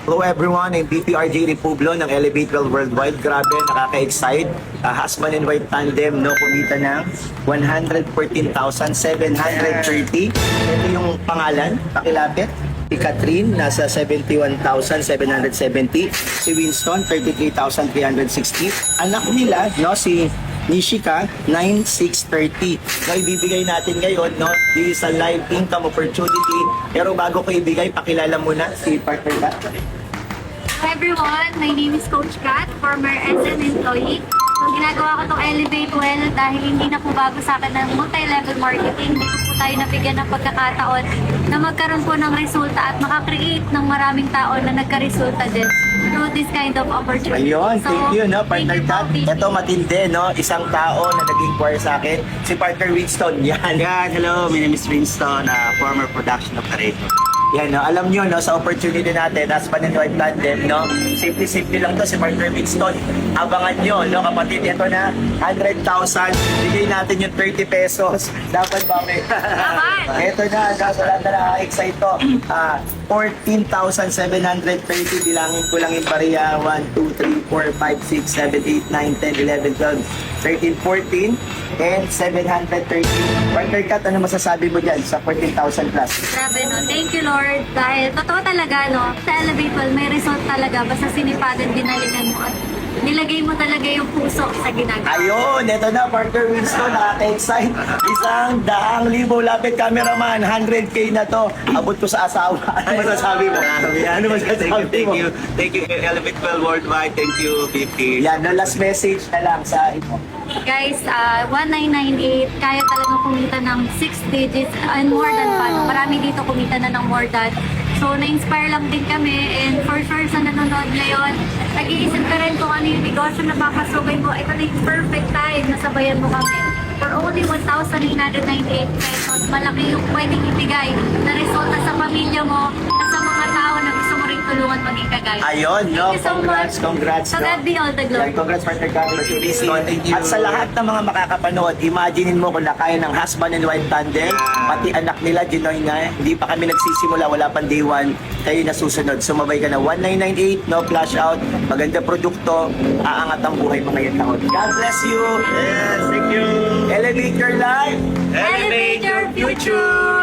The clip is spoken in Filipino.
Hello everyone, I'm BPRJ Republo ng Elevate Well Worldwide. Grabe, nakaka-excite. Husband and wife tandem, no, kumita ng 114,730. Ito yung pangalan, pakilapit. Si Catherine, nasa 71,770. Si Winston, 33,360. Anak nila, no, si Nishika, 9,630. Na ibibigay natin ngayon, no, this is a live income opportunity. Pero bago ko ibigay, pakilala muna si partner ka. Hi everyone, my name is Coach Kat, former SM employee. So ginagawa ko itong Elevate Well dahil hindi na po bago sa akin ng multi-level marketing. Dito po tayo nabigyan ng pagkakataon na magkaroon po ng resulta at makakreate ng maraming tao na nagka-resulta din through this kind of opportunity. Ayun, thank you, no, partner thank you Kat. po, Vicky. Ito matindi, no, isang tao na nag-inquire sa akin, si partner Winston. Yan. Yan, hello, my name is Winston, former production operator. Yan, no, alam nyo, no, sa opportunity natin, husband and wife tandem, no, simple-simple lang to si partner Winston. Abangan nyo, no, kapatid, ito na, 100,000, bigay natin yung 30 pesos. Dapat ba may? Ito na, nasa lahat na nakaka-excite to. 14,730, bilangin ko lang yung bariya, 1, 2, 3, 4, 5, 6, 7, 8, 9, 10, 11, 12, 13, 14, and 730. Partner Kat, ano masasabi mo dyan sa 14,000 plus? Grabe, no? Thank you, Lord. Dahil totoo talaga, no? Sa Elevate Well, may result talaga. Basta sinipagan, dinalingan mo at nilagay mo talaga yung puso sa ginagawa. Ayun, eto na, partner Winston, nakaka-excite. 100,000 lapit cameraman, 100K na to. Abot ko sa asawa. Ano masasabi mo? Ano masasabi Thank mo? you, thank you, Elevate Well Worldwide, thank you, BP. Yan, no, last message na lang sa ito. Guys, 1998, kaya talagang kumita ng 6 digits and more than pa. Marami dito kumita na ng more than. So, na-inspire lang din kami and for sure sa nanonood ngayon, nag-iisip ka rin kung ano yung negosyo na papasukin mo. Ito na yung perfect time na sabayan mo kami. For only 1,898 pesos, malaki yung pwedeng ibigay na resulta sa pamilya mo at sa mga tao na gusto mo rin tulungan maging kagaya. Ayun, no, Thank you so much. congrats, So no. God be all the glory. Congrats, partner Kat, Winston. Thank you. At sa lahat ng mga makakapanood, imaginein mo kung na kaya ng husband and wife tandem, pati anak nila, Ginoy na, hindi pa kami nagsisimula, wala pang day one, kayo na susunod. Sumabay ka na 1998, no flash out, maganda produkto, aangat ang buhay mo ngayong taon. God bless you! Yes, thank you. Elevate your life! Elevate your future!